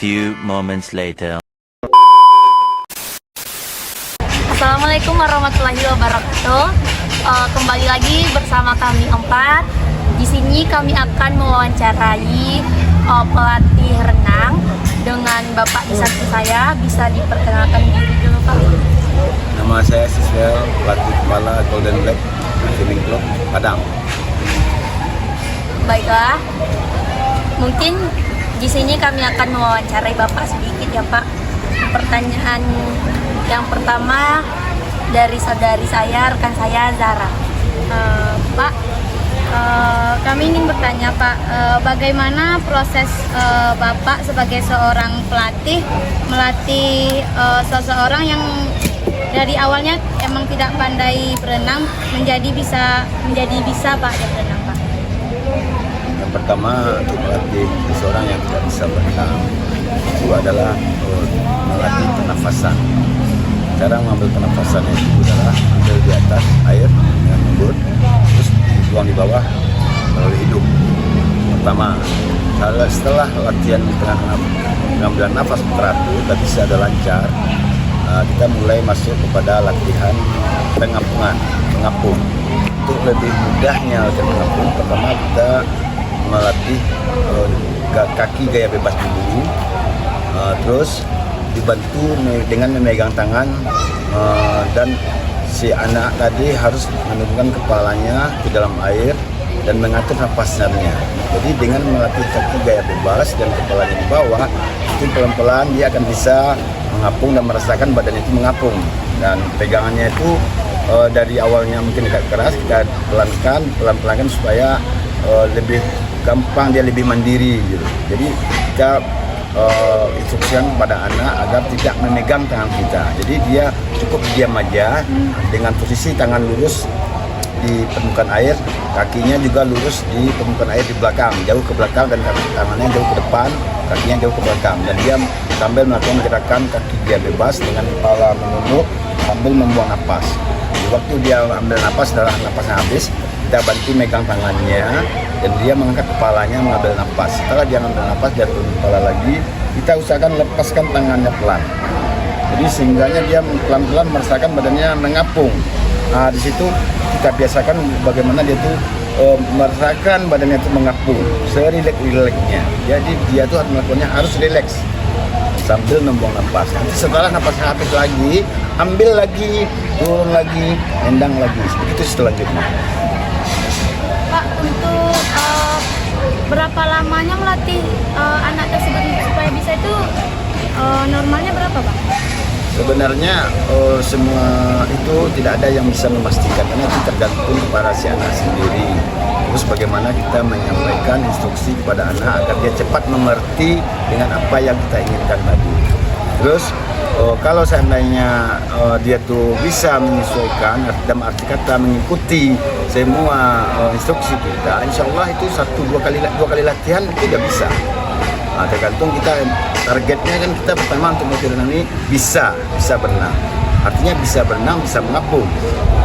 few moments later. Assalamualaikum warahmatullahi wabarakatuh. Kembali lagi bersama kami empat. Di sini kami akan mewawancarai pelatih renang dengan Bapak di samping saya. Bisa diperkenalkan diri dulu, Pak? Nama saya Siswell, pelatih kepala Golden Black Swimming Club Padang. Baiklah. Mungkin di sini kami akan mewawancarai Bapak sedikit ya, Pak. Pertanyaan yang pertama dari saudari saya, rekan saya Zara. Pak, kami ingin bertanya, Pak, bagaimana proses Bapak sebagai seorang pelatih melatih seseorang yang dari awalnya emang tidak pandai berenang menjadi bisa Pak ya berenang, Pak? Yang pertama, untuk melatih seseorang yang tidak bisa berenang itu adalah melatih pernafasan. Cara mengambil pernafasan itu adalah ambil di atas air dengan mulut, terus dibuang di bawah melalui hidung. Pertama, setelah latihan pengambilan nafas teratur tapi sudah lancar, kita mulai masuk kepada latihan mengapung. Untuk lebih mudahnya latihan mengapung, pertama kita melatih kaki gaya bebas dulu, terus dibantu dengan memegang tangan, dan si anak tadi harus menurunkan kepalanya ke dalam air dan mengatur napasnya. Jadi dengan melatih kaki gaya bebas dan kepalanya di bawah, itu pelan-pelan dia akan bisa mengapung dan merasakan badannya itu mengapung. Dan pegangannya itu dari awalnya mungkin agak keras, kita pelan-pelan supaya lebih gampang, dia lebih mandiri gitu. Jadi kita instruksikan kepada anak agar tidak memegang tangan kita. Jadi dia cukup diam aja dengan posisi tangan lurus di permukaan air, kakinya juga lurus di permukaan air di belakang, jauh ke belakang, dan tangannya jauh ke depan, kakinya jauh ke belakang, dan dia sambil melakukan gerakan kaki dia bebas dengan kepala menunduk sambil membuang napas. Di waktu dia ambil napas, setelah napasnya habis, kita bantu megang tangannya dan dia mengangkat kepalanya mengambil napas. Setelah dia mengambil napas, dia turun kepala lagi, kita usahakan lepaskan tangannya pelan. Jadi sehingganya dia pelan-pelan merasakan badannya mengapung. Nah, di situ kita biasakan bagaimana dia tuh merasakan badannya itu mengapung, serileks-rileksnya. Jadi dia tuh melakukannya harus rileks sambil membuang napas. Nanti setelah napasnya habis lagi, ambil lagi, turun lagi, endang lagi. Begitu selanjutnya. Pak, untuk berapa lamanya melatih anak tersebut supaya bisa itu normalnya berapa, Pak? Sebenarnya semua itu tidak ada yang bisa memastikan, karena itu tergantung kepada si anak sendiri. Terus bagaimana kita menyampaikan instruksi kepada anak agar dia cepat mengerti dengan apa yang kita inginkan tadi. Terus kalau seandainya dia tuh bisa menyesuaikan dalam arti kata mengikuti semua instruksi kita, insya Allah itu dua kali latihan itu udah bisa. Nah, tergantung kita targetnya kan, kita pertama untuk melatih renang ini bisa berenang. Artinya bisa berenang, bisa mengapung.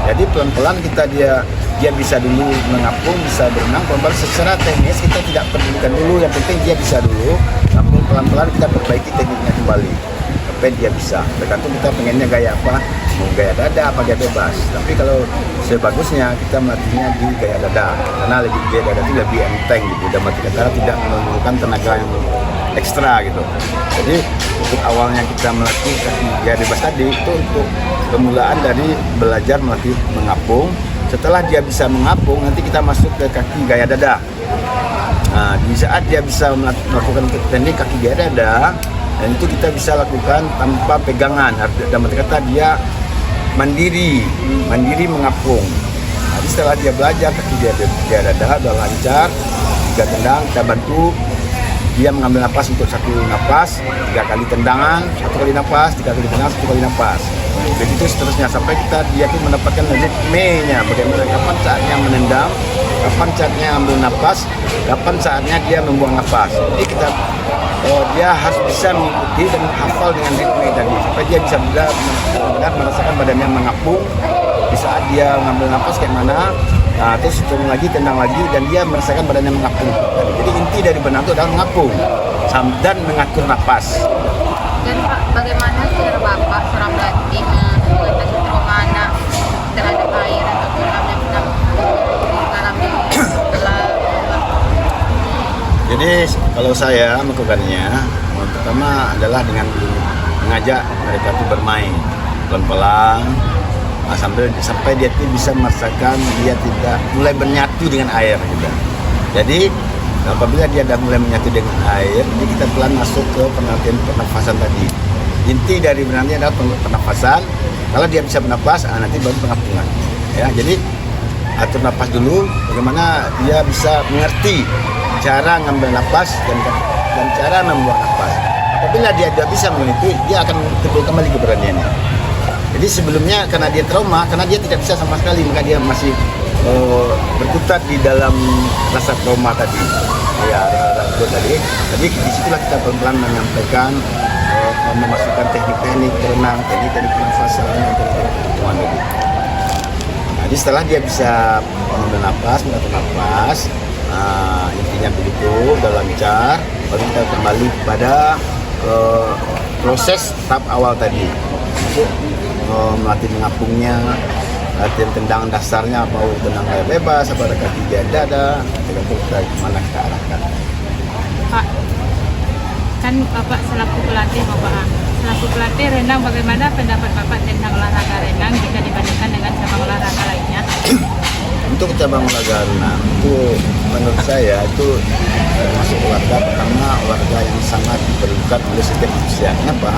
Jadi pelan-pelan dia bisa dulu mengapung, bisa berenang. Pelan-pelan secara teknis kita tidak pedulikan dulu, yang penting dia bisa dulu. Namun pelan-pelan kita perbaiki tekniknya kembali sampai dia bisa. Tergantung kita pengennya gaya apa, mau gaya dada apa gaya bebas. Tapi kalau sebagusnya kita melatihnya di gaya dada, karena gaya dada itu lebih enteng gitu, dan kata tidak memerlukan tenaga yang ekstra gitu. Jadi untuk awalnya kita melatih kaki gaya bebas tadi itu untuk permulaan dari belajar melatih mengapung. Setelah dia bisa mengapung, nanti kita masuk ke kaki gaya dada. Nah, di saat dia bisa melakukan teknik kaki gaya dada, dan itu kita bisa lakukan tanpa pegangan. Dalam arti kata dia mandiri mengapung. Jadi setelah dia belajar kaki gaya dada udah lancar, 3 tendang, kita bantu dia mengambil napas untuk 1 napas, 3 kali tendangan, 1 kali napas, 3 kali tendangan, 1 kali napas. Begitu seterusnya sampai dia pun mendapatkan ritmenya, bagaimana kapan saatnya menendang, kapan saatnya ambil napas, kapan saatnya dia membuang napas. Jadi dia harus bisa mengikuti dan menghafal dengan ritme tadi sampai dia bisa benar-benar merasakan badannya mengapung di saat dia mengambil napas kayak mana. Nah, terus turun lagi, tendang lagi, dan dia merasakan badannya mengapung. Jadi inti dari berenang itu adalah mengapung. dan mengatur nafas. Dan Pak, bagaimana cara Bapak seorang pelatih mengatasi trauma terhadap air atau kolam yang pernah mengalami setelah Jadi kalau saya melakukannya, pertama adalah dengan mengajak mereka itu bermain pelan-pelan, sampai dia itu bisa merasakan dia tidak mulai menyatu dengan air gitu. Jadi apabila dia sudah mulai menyatu dengan air, jadi kita pelan masuk ke pengertian pernafasan tadi. Inti dari benarnya adalah pernafasan. Kalau dia bisa bernafas, nanti baru pengapungan. Ya, jadi atur nafas dulu, bagaimana dia bisa mengerti cara ngambil nafas dan cara membuang nafas. Apabila dia tidak bisa mengerti, dia akan timbul kembali keberaniannya. Jadi sebelumnya karena dia trauma, karena dia tidak bisa sama sekali, maka dia masih berkutat di dalam rasa trauma tadi. Ya, itu tadi. Jadi disitulah kita pelan-pelan menyampaikan, memasukkan teknik-teknik berenang, teknik-teknik pernafasan, teknik-teknik pertemuan tadi. Jadi setelah dia bisa mengambil nafas, mengatur nafas, intinya begitu, udah lancar, baru kita kembali pada proses tahap awal tadi. Untuk melatih mengapungnya, latihan tendangan dasarnya, mau tenang air bebas, apa ada kaki di dada, tergantung kita kemana kita arahkan. Pak, kan Bapak selaku pelatih renang, bagaimana pendapat Bapak tentang olahraga renang jika dibandingkan dengan cabang olahraga lainnya? Untuk cabang olahraga renang itu menurut saya itu termasuk olahraga yang sangat diperlukan oleh setiap manusia. Kenapa?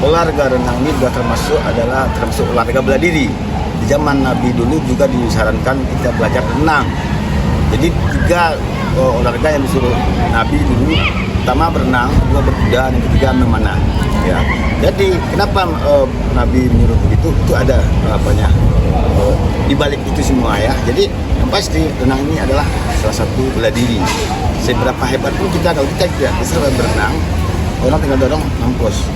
Olahraga renang ini juga termasuk olahraga bela diri. Di zaman Nabi dulu juga disarankan kita belajar renang. Jadi 3 olahraga yang disuruh Nabi dulu, pertama berenang, kedua berkuda, dan ketiga memanah. Ya. Jadi kenapa Nabi menyuruh begitu? Itu ada di balik itu semua ya. Jadi yang pasti renang ini adalah salah satu bela diri. Seberapa hebat pun kalau kita tidak bisa berenang, orang tinggal dorong mampus.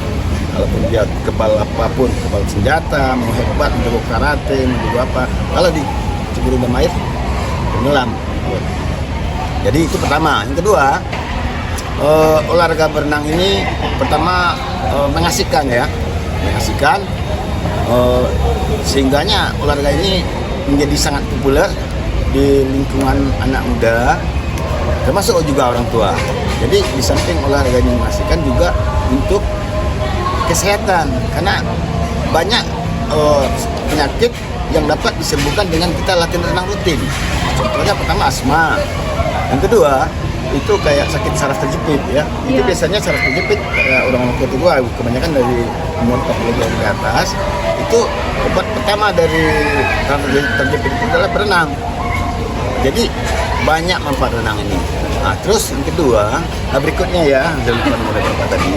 Walaupun dia kebal apapun, kebal senjata, mau hebat, mau karate, mau apa, kalau dicebur dalam air, tenggelam. Jadi itu pertama. Yang kedua, olahraga berenang ini pertama mengasihkan ya, sehingganya olahraga ini menjadi sangat populer di lingkungan anak muda, termasuk juga orang tua. Jadi di samping olahraga ini mengasihkan juga untuk kesehatan, karena banyak penyakit yang dapat disembuhkan dengan kita latihan renang rutin. Contohnya pertama asma, yang kedua itu kayak sakit saraf terjepit ya. Itu biasanya saraf terjepit orang-orang tua kebanyakan dari umur 40 tahun ke atas. Itu obat pertama dari saraf terjepit itu adalah berenang. Jadi banyak manfaat renang ini. Nah, terus yang kedua, berikutnya ya, dari Bapak tadi.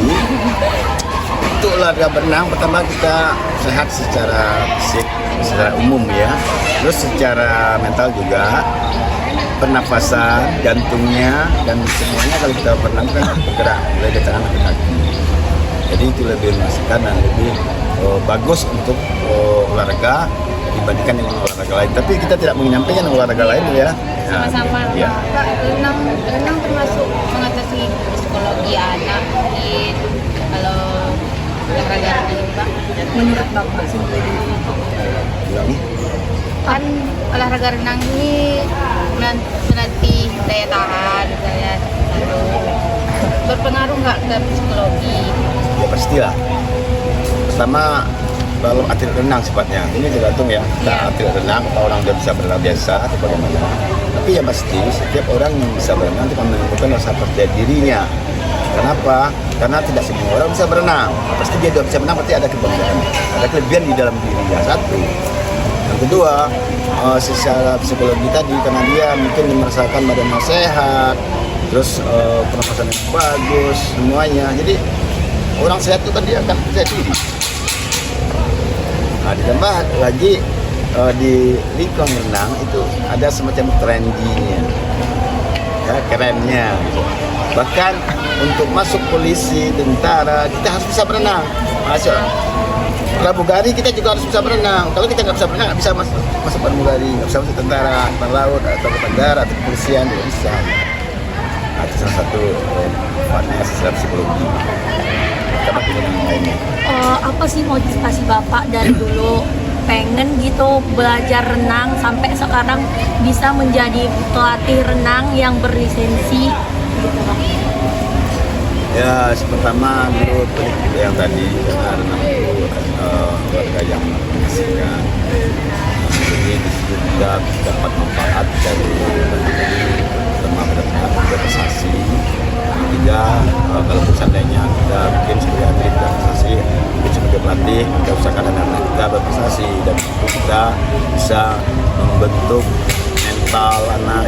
Untuk olahraga berenang, pertama kita sehat secara fisik, secara umum ya. Terus secara mental juga, pernafasan, jantungnya, dan semuanya kalau kita berenang kan bergerak, mulai dari tangan ke kaki. Jadi itu lebih memastikan dan lebih bagus untuk olahraga dibandingkan dengan olahraga lain. Tapi kita tidak menyampaikan olahraga lain ya. Sama-sama. Ya. Pak, renang termasuk mengatasi psikologi anak mungkin kalau olahraga renang ini, Pak. Menurut Bapak sendiri, Ulangi. Kan olahraga renang ini melatih daya tahan, lalu berpengaruh nggak ke psikologi? Ya pastilah. Pertama, kalau atlet renang sifatnya, ini tergantung ya. Kita atlet renang, atau orang yang bisa berenang biasa atau bagaimana. Tapi yang pasti setiap orang yang bisa berenang itu akan menentukan rasa percaya dirinya. Kenapa? Karena tidak semua orang bisa berenang. Pasti dia bisa berenang, pasti ada kebanggaan, ada kelebihan di dalam dirinya. Satu. Yang kedua, secara psikologi tadi, karena dia mungkin merasakan badannya sehat, terus pernafasan yang bagus, semuanya. Jadi orang sehat itu kan dia akan percaya diri. Nah, ditambah lagi di lingkungan renang itu ada semacam trendinya, ya, kerennya. Bahkan untuk masuk polisi, tentara, kita harus bisa berenang. Masuk pramugari kita juga harus bisa berenang. Kalau kita nggak bisa berenang, nggak bisa masuk pramugari, nggak bisa masuk tentara, angkatan laut, atau angkatan darat, atau kepolisian, tidak bisa. Itu salah satu manfaatnya secara psikologi. Apa dengan yang lainnya? Apa sih motivasi Bapak dari dulu pengen gitu belajar renang sampai sekarang bisa menjadi pelatih renang yang berlisensi gitu Pak? Ya, pertama menurut yang tadi karena renang itu warga yang mengasihkan. Jadi di situ kita dapat manfaat dari pertama benar-benar berprestasi. Ketiga, kalau seandainya kita mungkin sebagai atlet berprestasi, mungkin sebagai pelatih kita usahakan anak-anak kita berprestasi dan itu kita bisa membentuk mental anak,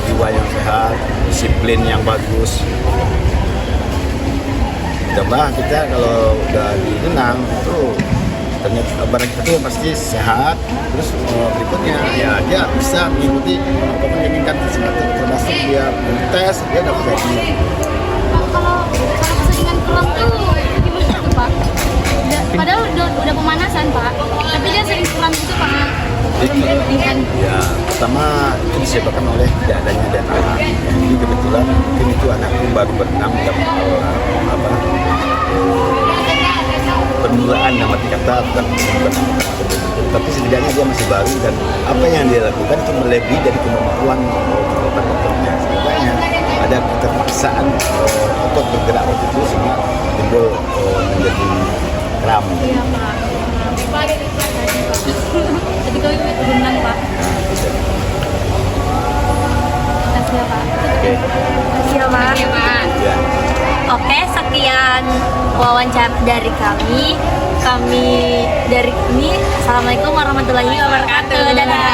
jiwa yang sehat, disiplin yang bagus. Ditambah kita kalau udah di renang itu ternyata barang kita tuh pasti sehat, terus berikutnya ya dia bisa mengikuti apa yang diinginkan termasuk dia tes dia dapat gaji. Kalau keseringan kelam tuh gimana tuh Pak? Padahal udah pemanasan Pak, tapi dia sering kelam gitu Pak. Berlebihan. Ya, pertama itu disebabkan oleh tidak adanya dana. Jadi kebetulan mungkin itu anakku baru berenang dapat permulaan nama kata bukan tapi setidaknya dia masih baru dan apa yang dia lakukan itu melebihi dari kemampuan dokternya. Setidaknya ada keterpaksaan untuk bergerak waktu itu sehingga timbul menjadi kram. Iya Pak. Jadi kau berenang Pak. Makasih ya Pak. Makasih ya Pak. Iya Pak. Ya. Oke, sekian wawancara dari kami. Kami dari ini. Assalamualaikum warahmatullahi wabarakatuh. Dadah.